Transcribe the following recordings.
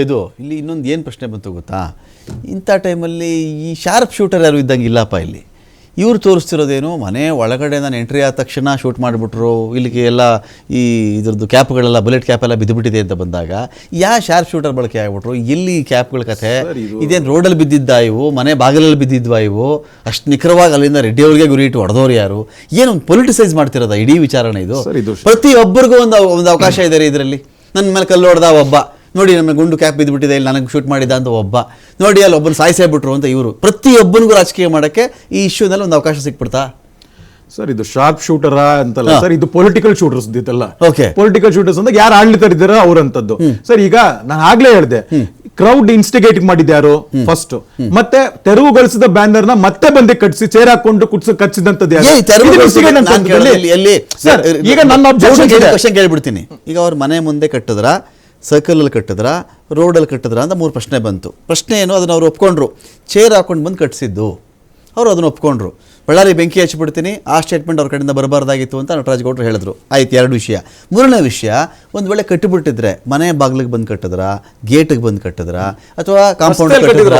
ಇದು ಇಲ್ಲಿ ಇನ್ನೊಂದು ಏನು ಪ್ರಶ್ನೆ ಬಂತು ಗೊತ್ತಾ, ಇಂಥ ಟೈಮಲ್ಲಿ ಈ ಶಾರ್ಪ್ ಶೂಟರ್ ಯಾರು ಇದ್ದಂಗೆ ಇಲ್ಲಪ್ಪ. ಇಲ್ಲಿ ಇವ್ರು ತೋರಿಸ್ತಿರೋದೇನು, ಮನೆ ಒಳಗಡೆ ನಾನು ಎಂಟ್ರಿ ಆದ ತಕ್ಷಣ ಶೂಟ್ ಮಾಡಿಬಿಟ್ರು, ಇಲ್ಲಿಗೆ ಎಲ್ಲ ಈ ಇದ್ರದ್ದು ಕ್ಯಾಪ್ಗಳೆಲ್ಲ ಬುಲೆಟ್ ಕ್ಯಾಪ್ ಎಲ್ಲ ಬಿದ್ದುಬಿಟ್ಟಿದೆ ಅಂತ ಬಂದಾಗ ಶಾರ್ಪ್ ಶೂಟರ್ ಬಳಕೆ ಆಗ್ಬಿಟ್ರು. ಎಲ್ಲಿ ಕ್ಯಾಪ್ಗಳ ಕಥೆ, ಇದೇನು ರೋಡಲ್ಲಿ ಬಿದ್ದಿದ್ದ ಇವು, ಮನೆ ಬಾಗಿಲಲ್ಲಿ ಬಿದ್ದಿದ್ವಾ ಇವು, ಅಷ್ಟು ನಿಖರವಾಗಿ ಅಲ್ಲಿಂದ ರೆಡ್ಡಿ ಅವ್ರಿಗೆ ಗುರಿ ಇಟ್ಟು ಹೊಡೆದವ್ರು ಯಾರು, ಏನು ಪೊಲಿಟಿಸೈಸ್ ಮಾಡ್ತಿರೋದ ಇಡೀ ವಿಚಾರಣೆ ಇದು. ಪ್ರತಿಯೊಬ್ಬರಿಗೂ ಒಂದು ಅವಕಾಶ ಇದೆ ರೀ ಇದರಲ್ಲಿ. ನನ್ನ ಮೇಲೆ ಕಲ್ಲು ಹೊಡೆದ ಒಬ್ಬ, ನೋಡಿ ನಮ್ಮ ಗುಂಡು ಕ್ಯಾಪ್ ಬಿದ್ದುಬಿಟ್ಟಿದೆ, ಇಲ್ಲಿ ನನಗೆ ಶೂಟ್ ಮಾಡಿದ ಅಂತ ಒಬ್ಬ, ನೋಡಿ ಅಲ್ಲಿ ಒಬ್ಬನ ಸಾಯಿಸೇ ಬಿಟ್ರು ಅಂತ ಇವರು. ಪ್ರತಿಯೊಬ್ಬನಿಗೂ ರಾಜಕೀಯ ಮಾಡೋಕ್ಕೆ ಈ ಇಶ್ಯೂನಲ್ಲಿ ಒಂದು ಅವಕಾಶ ಸಿಕ್ಬಿಡ್ತಾ ಸರ್? ಇದು ಶಾರ್ಪ್ ಶೂಟರ್ ಅಂತಲ್ಲ ಸರ್, ಇದು ಪೊಲಿಟಿಕಲ್ ಶೂಟರ್ಸ್ ಇದೆಲ್ಲ. ಓಕೆ, ಪೊಲಿಟಿಕಲ್ ಶೂಟರ್ಸ್ ಅಂದ್ರೆ ಯಾರು ಆಡಳಿತ ಇದ್ದಾರೋ ಅವರಂತದ್ದು ಸರ್. ಈಗ ನಾನು ಆಗ್ಲೇ ಹೇಳಿದೆ, ಕ್ರೌಡ್ ಇನ್ಸ್ಟಿಗೇಟ್ ಮಾಡಿದ್ಯಾರು ಫಸ್ಟ್, ಮತ್ತೆ ತೆರವುಗೊಳಿಸಿದ ಬ್ಯಾನರ್ ನ ಮತ್ತೆ ಬಂದು ಕಟ್ಟಿಸಿ ಚೇರ್ ಹಾಕೊಂಡು ಕಚ್ಚಿದಂತದ್ದು ಯಾರು? ಈಗ ನನ್ನ ಕ್ವಶನ್ ಕೇಳ್ಬಿಡ್ತೀನಿ. ಈಗ ಅವ್ರ ಮನೆ ಮುಂದೆ ಕಟ್ಟಿದ್ರ, ಸರ್ಕಲಲ್ಲಿ ಕಟ್ಟಿದ್ರ, ರೋಡಲ್ಲಿ ಕಟ್ಟಿದ್ರ ಅಂತ 3 ಪ್ರಶ್ನೆ ಬಂತು. ಪ್ರಶ್ನೆ ಏನು, ಅದನ್ನು ಅವ್ರು ಒಪ್ಕೊಂಡ್ರು. ಚೇರ್ ಹಾಕೊಂಡು ಬಂದು ಕಟ್ಟಿಸಿದ್ದು ಅವರು ಅದನ್ನು ಒಪ್ಕೊಂಡ್ರು. ಬಳ್ಳಾರಿ ಬೆಂಕಿ ಹಚ್ಚಿಬಿಡ್ತೀನಿ, ಆ ಸ್ಟೇಟ್ಮೆಂಟ್ ಅವ್ರ ಕಡೆಯಿಂದ ಬರಬಾರ್ದಾಗಿತ್ತು ಅಂತ ನಟರಾಜ್ ಗೌಡರು ಹೇಳಿದ್ರು. ಆಯ್ತು, 2 ವಿಷಯ. 3ನೇ ವಿಷಯ, ಒಂದು ವೇಳೆ ಕಟ್ಟಿಬಿಟ್ಟಿದ್ರೆ ಮನೆ ಬಾಗಿಲಿಗೆ ಬಂದು ಕಟ್ಟಿದ್ರ, ಗೇಟಿಗೆ ಬಂದು ಕಟ್ಟಿದ್ರ, ಅಥವಾ ಕಾಂಪೌಂಡ್ ಕಟ್ಟಿದ್ರ,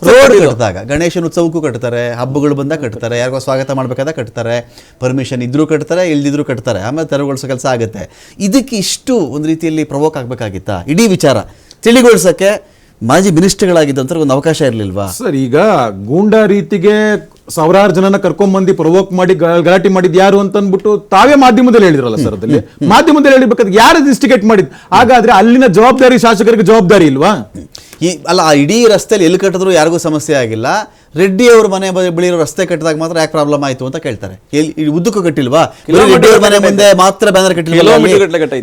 ರೋಡ್ ಕಟ್ಟಿದಾಗ, ಗಣೇಶನ ಉತ್ಸವಕ್ಕೂ ಕಟ್ತಾರೆ, ಹಬ್ಬಗಳು ಬಂದಾಗ ಕಟ್ತಾರೆ, ಯಾರಿಗೋ ಸ್ವಾಗತ ಮಾಡಬೇಕಾದಾಗ ಕಟ್ತಾರೆ, ಪರ್ಮಿಷನ್ ಇದ್ರೂ ಕಟ್ತಾರೆ, ಇಲ್ದಿದ್ರು ಕಟ್ತಾರೆ, ಆಮೇಲೆ ತೆರವುಗೊಳಿಸೋ ಕೆಲಸ ಆಗುತ್ತೆ. ಇದಕ್ಕೆ ಇಷ್ಟು ಒಂದು ರೀತಿಯಲ್ಲಿ ಪ್ರವೋಕ್ ಆಗಬೇಕಾಗಿತ್ತಾ? ಇಡೀ ವಿಚಾರ ತಿಳಿಗೊಳಿಸೋಕ್ಕೆ ಮಾಜಿ ಮಿನಿಸ್ಟರ್ಗಳಾಗಿದ್ದಂಥ ಒಂದು ಅವಕಾಶ ಇರಲಿಲ್ವಾ ಸರ್? ಈಗ ಗೂಂಡಾ ರೀತಿಗೆ ಸಾವಿರಾರು ಜನನ ಕರ್ಕೊಂಡ್ಬಂದು ಪ್ರವೋಕ್ ಮಾಡಿ ಗಲಾಟೆ ಮಾಡಿದ್ ಯಾರು ಅಂತ ಅಂದ್ಬಿಟ್ಟು ತಾವೇ ಮಾಧ್ಯಮದಲ್ಲಿ ಹೇಳಿದ್ರಲ್ಲ ಸರ್. ಅದಲ್ಲಿ ಮಾಧ್ಯಮದಲ್ಲಿ ಹೇಳಿಬೇಕಾದ್ರೆ ಯಾರು ಇನ್ಸ್ಟಿಗೇಟ್ ಮಾಡಿದ್? ಹಾಗಾದ್ರೆ ಅಲ್ಲಿನ ಜವಾಬ್ದಾರಿ ಶಾಸಕರಿಗೆ ಜವಾಬ್ದಾರಿ ಇಲ್ವಾ? ಅಲ್ಲ, ಆ ಇಡೀ ರಸ್ತೆಯಲ್ಲಿ ಎಲ್ಲಿ ಕಟ್ಟಿದ್ರು ಯಾರಿಗೂ ಸಮಸ್ಯೆ ಆಗಿಲ್ಲ. ರೆಡ್ಡಿ ಅವ್ರ ಮನೆ ಬಳಿ ರಸ್ತೆ ಕಟ್ಟಿದಾಗ ಮಾತ್ರ ಯಾಕೆ ಪ್ರಾಬ್ಲಮ್ ಆಯ್ತು ಅಂತ ಕೇಳ್ತಾರೆ. ಉದ್ದಕ್ಕೂ ಕಟ್ಟಿಲ್ವಾ? ರೆಡ್ಡಿ ಅವ್ರ ಮನೆ ಮುಂದೆ ಮಾತ್ರ ಬ್ಯಾನರ್ ಕಟ್ಟಿಲ್ವಾ?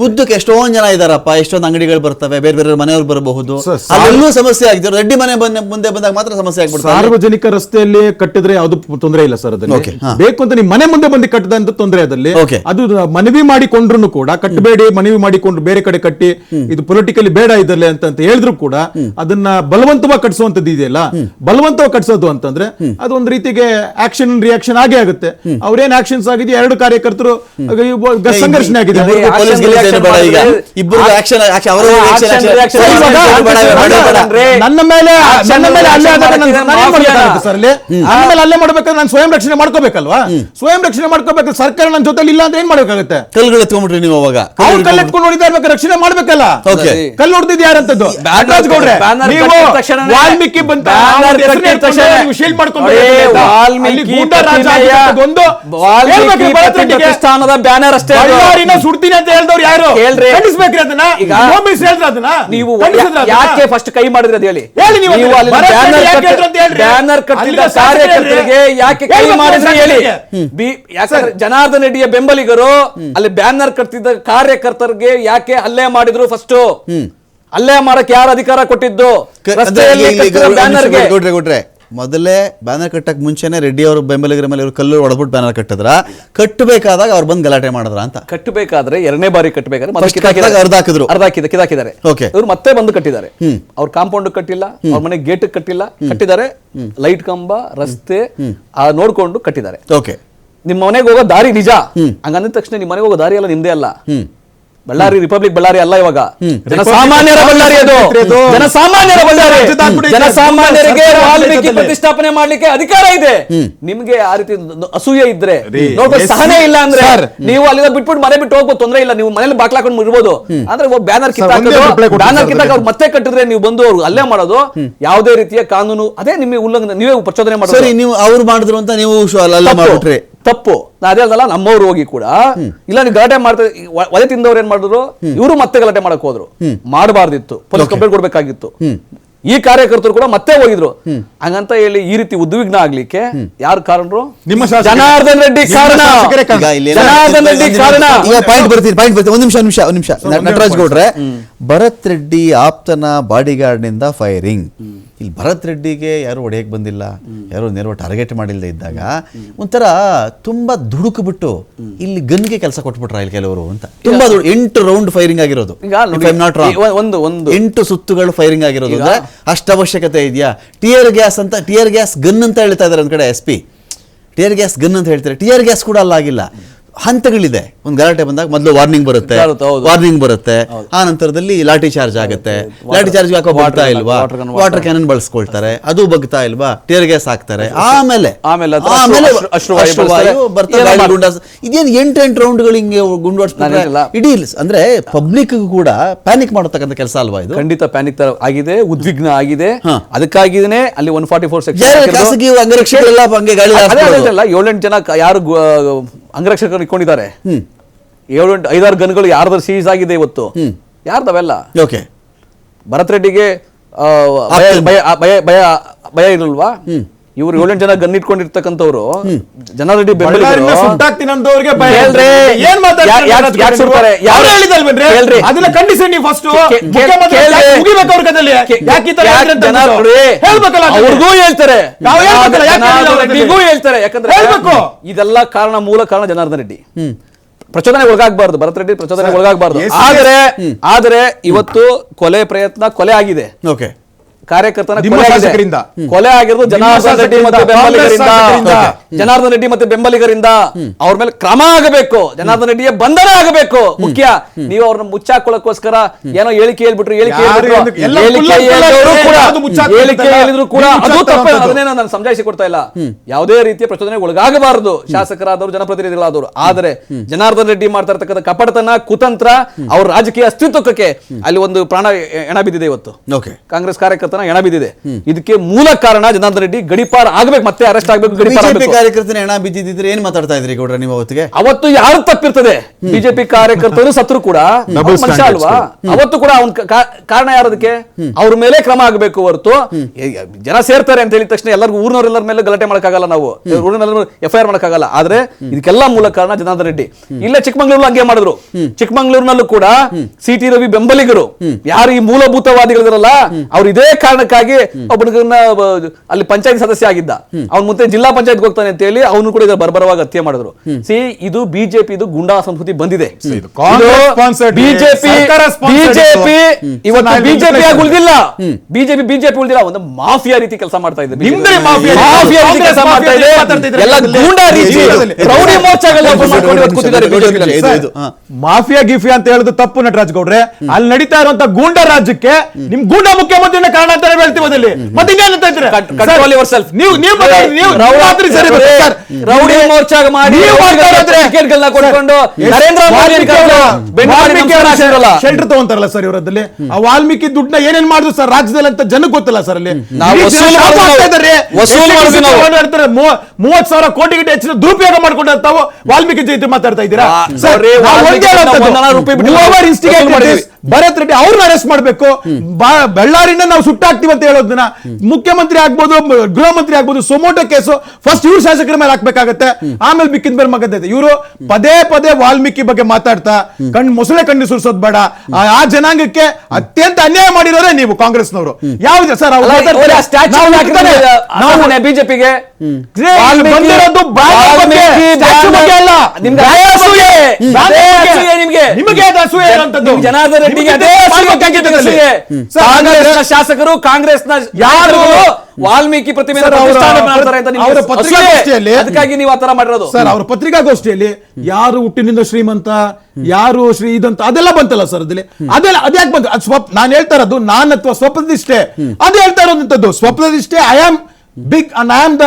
ಉದ್ದಕ್ಕೆ ಎಷ್ಟೊಂದು ಜನ ಇದಾರಪ್ಪ, ಎಷ್ಟೊಂದು ಅಂಗಡಿಗಳು ಬರ್ತವೆ, ಬೇರೆ ಬೇರೆ ಮನೆಯವ್ರು ಬರಬಹುದು, ಅಲ್ಲೂ ಸಮಸ್ಯೆ ಆಗಿದೆ. ರೆಡ್ಡಿ ಮನೆ ಮುಂದೆ ಬಂದಾಗ ಮಾತ್ರ ಸಮಸ್ಯೆ ಆಗ್ಬಿಡ್ತಾರೆ. ಸಾರ್ವಜನಿಕ ರಸ್ತೆಯಲ್ಲಿ ಕಟ್ಟಿದ್ರೆ ಯಾವ್ದು ತೊಂದರೆ ಇಲ್ಲ ಸರ್. ಅದರಲ್ಲಿ ಬೇಕು ಅಂತ ನಿಮ್ ಮನೆ ಮುಂದೆ ಬಂದು ಕಟ್ಟದಂತ ತೊಂದರೆ. ಅದಲ್ಲಿ ಅದು ಮನವಿ ಮಾಡಿಕೊಂಡ್ರು ಕೂಡ ಕಟ್ಟಬೇಡಿ, ಮನವಿ ಮಾಡಿಕೊಂಡ್ರು ಬೇರೆ ಕಡೆ ಕಟ್ಟಿ, ಇದು ಪೊಲಿಟಿಕಲಿ ಬೇಡ ಇದರಲ್ಲಿ ಅಂತ ಹೇಳಿದ್ರು ಕೂಡ ಅದನ್ನ ಬಲವಂತವಾಗಿ ಕಟ್ಟಿಸುವಂತದ್ದು ಇದೆಯಲ್ಲ, ಬಲವಂತವಾಗಿ ಕಟ್ಟಿಸೋದು ಅಂತಂದ್ರೆ ಅದೊಂದು ರೀತಿಗೆ ಆಕ್ಷನ್ ರಿಯಾಕ್ಷನ್ ಆಗೇ ಆಗುತ್ತೆ. ಅವ್ರೇನ್ ಆಕ್ಷನ್ಸ್ ಆಗಿದೆ, 2 ಕಾರ್ಯಕರ್ತರು ಸಂಘರ್ಷಣೆ ಆಗಿದೆ. ನನ್ನ ಮೇಲೆ ಅಲ್ಲೇ ಮಾಡ್ಬೇಕಾದ್ರೆ ನಾನು ಸ್ವಯಂ ರಕ್ಷಣೆ ಮಾಡ್ಕೋಬೇಕಲ್ವಾ? ಸ್ವಯಂ ರಕ್ಷಣೆ ಮಾಡ್ಕೋಬೇಕು. ಸರ್ಕಾರ ನನ್ನ ಜೊತೆ ಇಲ್ಲ ಅಂದ್ರೆ ಏನ್ ಮಾಡ್ಬೇಕಾಗುತ್ತೆ? ಕಲ್ಗಳು ಎತ್ಕೊಂಡ್ಬಿಟ್ರಿ ನೀವು, ಅವಾಗ ಕಲ್ಲು ಎತ್ಕೊಂಡು ಹೊಡಿತಾ ಇರ್ಬೇಕು, ರಕ್ಷಣೆ ಮಾಡ್ಬೇಕಲ್ಲ. ಕಲ್ಲು ಹೊಡೆದಿದ್ದು ಯಾರಂತದ್ದು? ನೀವು ವಾಲ್ಮೀಕಿ ಬಂತ ಶೀಲ್ಡ್ ಪ್ರತಿಷ್ಠಾನದ ಬ್ಯಾನರ್ ಅಷ್ಟೇ ಸುಡ್ತೀನಿ ಅಂತ ಹೇಳಿದವ್ರು ಯಾರು? ಖಂಡಿಸ್ಬೇಕ್ರಿ ಅದನ್ನ. ನೀವು ಯಾಕೆ ಫಸ್ಟ್ ಕೈ ಮಾಡಿದ್ರಿ ಅದು ಹೇಳಿ. ಬ್ಯಾನರ್ ಕಟ್ಟಿದ ಕಾರ್ಯಕರ್ತರಿಗೆ ಯಾಕೆ ಕೈ ಮಾಡಿದ್ರಿ ಹೇಳಿ. ಯಾಕಂದ್ರೆ ಜನಾರ್ದನ್ ರೆಡ್ಡಿಯ ಬೆಂಬಲಿಗರು ಅಲ್ಲಿ ಬ್ಯಾನರ್ ಕಟ್ಟಿದ ಕಾರ್ಯಕರ್ತರಿಗೆ ಯಾಕೆ ಹಲ್ಲೆ ಮಾಡಿದ್ರು? ಫಸ್ಟ್ ಹಲ್ಲೆ ಮಾಡಕ್ಕೆ ಯಾರು ಅಧಿಕಾರ ಕೊಟ್ಟಿದ್ದು? ಗೌಡ್ರೆ, ಮೊದಲೇ ಬ್ಯಾನರ್ ಕಟ್ಟಕ್ ಮುಂಚೆನೆ ರೆಡ್ಡಿ ಅವರು ಬೆಂಬಲಿಗರ ಮೇಲೆ ಇವರು ಕಲ್ಲು ಹೊಡೆದ್ಬಿಟ್ಟು ಬ್ಯಾನರ್ ಕಟ್ಟಿದ್ರ, ಕಟ್ಟಬೇಕಾದಾಗ ಅವ್ರು ಬಂದು ಗಲಾಟೆ ಮಾಡಿದ್ರ ಅಂತ. ಕಟ್ಟಬೇಕಾದ್ರೆ 2ನೇ ಬಾರಿ ಕಟ್ಟಬೇಕಾದ್ರೆ ಕಿದಾಕಿದ್ದಾರೆ. ಇವ್ರು ಮತ್ತೆ ಬಂದು ಕಟ್ಟಿದ್ದಾರೆ. ಅವ್ರ ಕಾಂಪೌಂಡ್ ಕಟ್ಟಿಲ್ಲ, ಅವ್ರ ಮನೆ ಗೇಟ್ ಕಟ್ಟಿಲ್ಲ, ಕಟ್ಟಿದ್ದಾರೆ. ಲೈಟ್ ಕಂಬ, ರಸ್ತೆ ನೋಡ್ಕೊಂಡು ಕಟ್ಟಿದ್ದಾರೆ. ನಿಮ್ಮ ಮನೆಗೆ ಹೋಗೋ ದಾರಿ ನಿಜ, ಹಂಗಂದ ತಕ್ಷಣ ನಿಮ್ಮ ಮನೆಗೆ ಹೋಗೋ ದಾರಿ ಎಲ್ಲ ನಿಮ್ದೇ ಅಲ್ಲ. ಬಳ್ಳಾರಿ ರಿಪಬ್ಲಿಕ್ ಬಳ್ಳಾರಿ ಅಲ್ಲ, ಇವಾಗ ಜನಸಾಮಾನ್ಯರ ಬಳ್ಳಾರಿ. ಅದು ಜನಸಾಮಾನ್ಯರ ಬಳ್ಳಾರಿ. ಜನಸಾಮಾನ್ಯರಿಗೆ ವಾಲ್ಮೀಕಿ ಪ್ರತಿಷ್ಠಾಪನೆ ಮಾಡ್ಲಿಕ್ಕೆ ಅಧಿಕಾರ ಇದೆ. ನಿಮ್ಗೆ ಆ ರೀತಿ ಅಸೂಯೆ ಇದ್ರೆ, ನೋಡ್ಬೋದು, ಸಹನೆ ಇಲ್ಲ ಅಂದ್ರೆ ನೀವು ಅಲ್ಲಿಂದ ಬಿಟ್ಬಿಟ್ಟು ಮನೆ ಬಿಟ್ಟು ಹೋಗ್ಬೋದು, ತೊಂದರೆ ಇಲ್ಲ. ನೀವು ಮನೇಲಿ ಬಾಕ್ಲಾಕೊಂಡು ಇರ್ಬೋದು. ಅಂದ್ರೆ ಬ್ಯಾನರ್ ಕಿತ್ತಾಕ ಅವ್ರು ಮತ್ತೆ ಕಟ್ಟಿದ್ರೆ ನೀವು ಬಂದು ಅವ್ರು ಅಲ್ಲೇ ಮಾಡೋದು ಯಾವುದೇ ರೀತಿಯ ಕಾನೂನು, ಅದೇ ನಿಮಗೆ ಉಲ್ಲಂಘನೆ, ನೀವೇ ಪ್ರಚೋದನೆ ಮಾಡೋದು. ನೀವು ಅವ್ರು ಮಾಡಿದ್ರು ಅಂತ ನೀವು ಮಾಡ್ಬಿಟ್ರಿ, ತಪ್ಪು. ನಾ ಅದೇ ಅಲ್ಲ, ನಮ್ಮವ್ರು ಹೋಗಿ ಕೂಡ ಇಲ್ಲ ನೀವು ಗಲಾಟೆ ಮಾಡ್ತಾರೆ, ಒಲೆ ತಿಂದವ್ರು ಏನ್ ಮಾಡಿದ್ರು, ಇವರು ಮತ್ತೆ ಗಲಾಟೆ ಮಾಡಕ್ ಹೋದ್ರು. ಮಾಡಬಾರ್ದಿತ್ತು, ಪೊಲೀಸ್ ಕಂಪ್ಲೇಂಟ್ ಕೊಡ್ಬೇಕಾಗಿತ್ತು. ಈ ಕಾರ್ಯಕರ್ತರು ಕೂಡ ಮತ್ತೆ ಹೋಗಿದ್ರು. ಹಂಗಂತ ಹೇಳಿ ಈ ರೀತಿ ಉದ್ವಿಗ್ನ ಆಗ್ಲಿಕ್ಕೆ ಯಾರು ಕಾರಣರು? ಜನಾರ್ದನ್ ರೆಡ್ಡಿ ಕಾರಣ. ಜನಾರ್ದನ್ ರೆಡ್ಡಿ ಕಾರಣ. ಒಂದ್ ನಿಮಿಷ ನಟರಾಜ್ ಗೌಡ್ರೆ, ಭರತ್ ರೆಡ್ಡಿ ಆಪ್ತನ ಬಾಡಿಗಾರ್ಡ್ ನಿಂದ ಫೈರಿಂಗ್. ಇಲ್ಲಿ ಭರತ್ ರೆಡ್ಡಿಗೆ ಯಾರು ಹೊಡೆಯಕ್ಕೆ ಬಂದಿಲ್ಲ, ಯಾರು ನೇರವಾಗಿ ಟಾರ್ಗೆಟ್ ಮಾಡಿಲ್ಲದೆ ಇದ್ದಾಗ ಒಂಥರ ತುಂಬಾ ದುಡುಕು ಬಿಟ್ಟು ಇಲ್ಲಿ ಗನ್ಗೆ ಕೆಲಸ ಕೊಟ್ಬಿಟ್ರ ಇಲ್ಲಿ ಕೆಲವರು ಅಂತ. ತುಂಬಾ 8 ರೌಂಡ್ ಫೈರಿಂಗ್ ಆಗಿರೋದು, 8 ಸುತ್ತುಗಳು ಫೈರಿಂಗ್ ಆಗಿರೋದು. ಅಷ್ಟು ಅವಶ್ಯಕತೆ ಇದೆಯಾ? ಟಿಯರ್ ಗ್ಯಾಸ್ ಗನ್ ಅಂತ ಹೇಳ್ತಾ ಇದಾರೆ ಒಂದ್ ಕಡೆ SP. ಟಿಯರ್ ಗ್ಯಾಸ್ ಗನ್ ಅಂತ ಹೇಳ್ತಾರೆ, ಟಿಯರ್ ಗ್ಯಾಸ್ ಕೂಡ ಅಲ್ಲ ಆಗಿಲ್ಲ. ಹಂತಗಳಿದೆ. ಒಂದು ಗಲಾಟೆ ಬಂದಾಗ ಮೊದಲು ವಾರ್ನಿಂಗ್ ಬರುತ್ತೆ, ವಾರ್ನಿಂಗ್ ಬರುತ್ತೆ, ಆ ನಂತರದಲ್ಲಿ ಲಾಠಿ ಚಾರ್ಜ್ ಆಗುತ್ತೆ. ಲಾಠಿ ಚಾರ್ಜ್ ಯಾಕೋ ಬಗ್ತಾ ಇಲ್ವಾ, ವಾಟರ್ ಕ್ಯಾನನ್ ಬಳಸ್ಕೊಳ್ತಾರೆ, ಅದು ಬಗ್ತಾ ಇಲ್ವಾ, ಟಿಯರ್ ಗ್ಯಾಸ್ ಹಾಕ್ತಾರೆ, ಆಮೇಲೆ ಅಶ್ರುವಾಯು ಬರ್ತಾರೆ. ಇದೇನು 8 ರೌಂಡ್ಗಳು ಹಿಂಗೆ ಗುಂಡಾಡ್ಸ್ತಾರೆ ಇಡೀ. ಅಂದ್ರೆ ಪಬ್ಲಿಕ್ ಕೂಡ ಪ್ಯಾನಿಕ್ ಮಾಡತಕ್ಕಂಥ ಕೆಲಸ ಅಲ್ವಾ ಇದು? ಖಂಡಿತ ಪ್ಯಾನಿಕ್ ತರ ಆಗಿದೆ, ಉದ್ವಿಗ್ನ ಆಗಿದೆ. ಅದಕ್ಕಾಗಿನೇ ಅಲ್ಲಿ 144 ಸೆಕ್ಷನ್ ಖಾಸಗಿ ಅಂಗರಕ್ಷಕರೆಲ್ಲ ಹಂಗೆ ಗಾಳಿ 7-8 ಜನ ಯಾರು ಅಂಗರಕ್ಷಕರು ಇಟ್ಕೊಂಡಿದ್ದಾರೆ. 7-5-6 ಗನ್ಗಳು ಯಾರ್ದಾರು ಸೀಸ್ ಆಗಿದೆ ಇವತ್ತು. ಯಾರ್ದವೆಲ್ಲ? ಓಕೆ, ಭರತ್ ರೆಡ್ಡಿಗೆ ಭಯ ಇರಲ್ವಾ? ಇವ್ರು 7-8 ಜನ ಗನ್ ಇಟ್ಕೊಂಡಿರ್ತಕ್ಕಂಥವ್ರು ಜನಾರೆಡ್ಡಿ ಅವ್ರಿಗೂ ಹೇಳ್ತಾರೆ, ಯಾಕಂದ್ರೆ ಇದೆಲ್ಲ ಕಾರಣ, ಮೂಲ ಕಾರಣ ಜನಾರ್ದನ್ ರೆಡ್ಡಿ ಪ್ರಚೋದನೆ ಒಳಗಾಗಬಾರ್ದು, ಭರತ್ ರೆಡ್ಡಿ ಪ್ರಚೋದನೆ ಒಳಗಾಗಬಾರ್ದು. ಆದರೆ ಇವತ್ತು ಕೊಲೆ ಪ್ರಯತ್ನ, ಕೊಲೆ ಆಗಿದೆ. ಓಕೆ, ಕಾರ್ಯಕರ್ತನ ಕೊಲೆ ಆಗಿರೋದು ಜನಾರ್ದನ್ ರೆಡ್ಡಿ ಮತ್ತು ಬೆಂಬಲಿಗರಿಂದ. ಅವ್ರ ಮೇಲೆ ಕ್ರಮ ಆಗಬೇಕು, ಜನಾರ್ದನ್ ರೆಡ್ಡಿಯ ಬಂಧನ ಆಗಬೇಕು ಮುಖ್ಯ. ನೀವು ಅವ್ರನ್ನ ಮುಚ್ಚಾಕೊಳ್ಳೋಕೋಸ್ಕರ ಏನೋ ಹೇಳಿಕೆ ಹೇಳ್ಬಿಟ್ರು, ಹೇಳಿಕೆ ಹೇಳಿದ್ರು ಕೂಡ ಅದು ತಪ್ಪು. ಅದನ್ನೇ ನಾನು ಸಮಜಾಯಿಸಿ ಕೊಡ್ತಾ ಇಲ್ಲ. ಯಾವುದೇ ರೀತಿಯ ಪ್ರಚೋದನೆ ಒಳಗಾಗಬಾರದು ಶಾಸಕರಾದವರು, ಜನಪ್ರತಿನಿಧಿಗಳಾದವರು. ಆದರೆ ಜನಾರ್ದನ್ ರೆಡ್ಡಿ ಮಾಡ್ತಾ ಇರ್ತಕ್ಕಂಥ ಕಪಟತನ, ಕುತಂತ್ರ, ಅವ್ರ ರಾಜಕೀಯ ಅಸ್ತಿತ್ವಕ್ಕೆ ಅಲ್ಲಿ ಒಂದು ಪ್ರಾಣ ಎಣ ಬಿದ್ದಿದೆ ಇವತ್ತು. ಕಾಂಗ್ರೆಸ್ ಕಾರ್ಯಕರ್ತ ಎಣ ಬಿದ್ದಿದೆ. ಇದಕ್ಕೆ ಮೂಲ ಕಾರಣ ಜನಾರ್ದನ್ ರೆಡ್ಡಿ ಗಡಿಪಾರ್ ಆಗ್ಬೇಕು, ಮತ್ತೆ ಅರೆಸ್ಟ್ ಆಗ್ಬೇಕು. ಬಿಜೆಪಿ ಕಾರ್ಯಕರ್ತನ ಎಣ ಬಿದ್ದಿದ್ರೆ ಏನ್ ಮಾತಾಡ್ತಾ ಇದ್ರಿ ಗೌಡ್ರ ನೀವು ಅವತ್ತಿಗೆ? ಅವತ್ತು ಯಾರು ತಪ್ಪಿರ್ತದೆ? ಬಿಜೆಪಿ ಕಾರ್ಯಕರ್ತರು ಸತ್ರು ಕೂಡ ಮನುಷ್ಯ ಅಲ್ವಾ? ಅವತ್ತು ಕೂಡ ಅವ್ನ ಕಾರಣ ಯಾರದಕ್ಕೆ? ಅವ್ರ ಮೇಲೆ ಕ್ರಮ ಆಗಬೇಕು ಹೊರತು ಜನ ಸೇರ್ತಾರೆ ಅಂತ ಹೇಳಿದ ತಕ್ಷಣ ಎಲ್ಲರಿಗೂ ಊರಿನವರೆಲ್ಲರ ಮೇಲೆ ಗಲಾಟೆ ಮಾಡಕ್ಕಾಗಲ್ಲ, ನಾವು ಊರಿನೆಲ್ಲರೂ FIR ಮಾಡಕ್ಕಾಗಲ್ಲ. ಆದ್ರೆ ಇದಕ್ಕೆಲ್ಲ ಮೂಲ ಕಾರಣ ಜನಾರ್ದನ್ ರೆಡ್ಡಿ. ಇಲ್ಲ ಚಿಕ್ಕಮಂಗ್ಳೂರು ಹಂಗೆ ಮಾಡಿದ್ರು. ಚಿಕ್ಕಮಂಗ್ಳೂರಿನಲ್ಲೂ ಕೂಡ CT ರವಿ ಬೆಂಬಲಿಗರು ಯಾರು ಈ ಮೂಲಭೂತವಾದಿಗಳಿರಲ್ಲ, ಅವ್ರು ಇದೇ ಕಾರಣಕ್ಕಾಗಿ ಒಬ್ಬನಿಗನ್ನ ಅಲ್ಲಿ ಪಂಚಾಯತ್ ಸದಸ್ಯ ಆಗಿದ್ದ, ಅವ್ನು ಮುಂದೆ ಜಿಲ್ಲಾ ಪಂಚಾಯತ್ ಹೋಗ್ತಾನೆ ಅಂತ ಹೇಳಿ ಅವನು ಕೂಡ ಬರ್ಬರವಾಗಿ ಹತ್ಯೆ ಮಾಡಿದ್ರು. ಇದು ಬಿಜೆಪಿ ಗುಂಡಾ ಸಂಸ್ಕೃತಿ ಬಂದಿದೆ. ಬಿಜೆಪಿ ಇವತ್ತು ಬಿಜೆಪಿ ಉಳಿದಿಲ್ಲ, ಒಂದು ಮಾಫಿಯಾ ರೀತಿ ಕೆಲಸ ಮಾಡ್ತಾ ಇದೆ. ಮಾಫಿಯಾ ಗಿಫಿಯಾ ಅಂತ ಹೇಳುದು ತಪ್ಪು ನಟರಾಜ್ ಗೌಡ್ರೆ. ಅಲ್ಲಿ ನಡೀತಾ ಇರುವಂತ ಗೂಂಡಾ ರಾಜ್ಯಕ್ಕೆ ನಿಮ್ ಗೂಂಡಾ ಮುಖ್ಯಮಂತ್ರಿ ಕಾರಣ ಅಂತಾನೆ ಹೇಳ್ತೀವಿ. ಮತ್ತೆ ರೌಡಿ ಮೋರ್ಚಾಗ ಮಾಡಿ ಕೊಟ್ಕೊಂಡು ಶೆಲ್ಟರ್ ತಗೊಂತಾರಲ್ಲ ಸರ್ ಇವರದಲ್ಲಿ. ಆ ವಾಲ್ಮೀಕಿ ದುಡ್ಡನ್ನ ಏನೇನ್ ಮಾಡಿದ್ರು ಸರ್ ರಾಜ್ಯದಲ್ಲಿ ಅಂತ ಜನಕ್ಕೆ ಗೊತ್ತಿಲ್ಲ ಸರ್. ಅಲ್ಲಿ 30,000 ಕೋಟಿಗಿಂತ ಹೆಚ್ಚಿನ ದುರುಪಯೋಗ ಮಾಡ್ಕೊಂಡು ತಾವು ವಾಲ್ಮೀಕಿ ಜಯಂತಿ ಮಾತಾಡ್ತಾ ಇದ್ದೀರಾ? ಭರತ್ ರೆಡ್ಡಿ ಅವ್ರನ್ನ ಅರೆಸ್ಟ್ ಮಾಡ್ಬೇಕು. ಬಳ್ಳಾರಿನ ನಾವು ಸುಟ್ಟಾಕ್ತಿವಿ ಅಂತ ಹೇಳೋದನ್ನ ಮುಖ್ಯಮಂತ್ರಿ ಆಗ್ಬೋದು, ಗೃಹ ಮಂತ್ರಿ ಆಗ್ಬೋದು, ಸೊಮೋಟೋ ಕೇಸು ಫಸ್ಟ್ ಇವ್ರು ಶಾಸಕರ ಮೇಲೆ ಹಾಕ್ಬೇಕಾಗತ್ತೆ, ಆಮೇಲೆ ಬಿಕ್ಕಿದ ಮೇಲೆ ಮಗದೈತೆ. ಇವರು ಪದೇ ಪದೇ ವಾಲ್ಮೀಕಿ ಬಗ್ಗೆ ಮಾತಾಡ್ತಾ ಮೊಸಳೆ ಕಣ್ಣು ಸುರಿಸೋದ್ ಬೇಡ. ಆ ಜನಾಂಗಕ್ಕೆ ಅತ್ಯಂತ ಅನ್ಯಾಯ ಮಾಡಿರೋರೇ ನೀವು ಕಾಂಗ್ರೆಸ್ನವರು. ಯಾವ್ದು ಸರ್ ಬಿಜೆಪಿಗೆ ಜನಾರ್ದನ್ ರೆಡ್ಡಿಗೆ ಕಾಂಗ್ರೆಸ್ನ ಶಾಸಕರು, ಕಾಂಗ್ರೆಸ್ನ ಯಾರು ವಾಲ್ಮೀಕಿ ಪ್ರತಿಮೆ ಅದಕ್ಕಾಗಿ ನೀವು ಆತರ ಮಾಡಿರೋದು ಸರ್. ಅವ್ರ ಪತ್ರಿಕಾಗೋಷ್ಠಿಯಲ್ಲಿ ಯಾರು ಹುಟ್ಟಿನಿಂದ ಶ್ರೀಮಂತ, ಯಾರು ಶ್ರೀ ಇದಂತ ಅದೆಲ್ಲ ಬಂತಲ್ಲ ಸರ್. ಅದೆಲ್ಲ ಅದ್ಯಾಕೆ ಬಂತು? ನಾನು ಹೇಳ್ತಾ ಇರೋದು ನಾನ್ ಅಥವಾ ಸ್ವಪ್ನದಿಷ್ಟೇ ಅದು ಹೇಳ್ತಾ ಇರೋದಂಥದ್ದು. ಸ್ವಪ್ನದಿಷ್ಟೇ I am big and I am the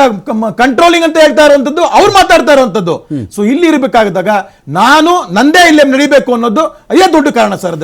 controlling ಅಂತ ಹೇಳ್ತಾ ಇರುವಂತದ್ದು, ಅವ್ರು ಮಾತಾಡ್ತಾ ಇರುವಂತದ್ದು. ಸೊ ಇಲ್ಲಿ ಇರಬೇಕಾದಾಗ ನಾನು ನಂದೇ ಇಲ್ಲೇ ನಡಿಬೇಕು ಅನ್ನೋದು ಅಯ್ಯ ದೊಡ್ಡ ಕಾರಣ ಸರ್.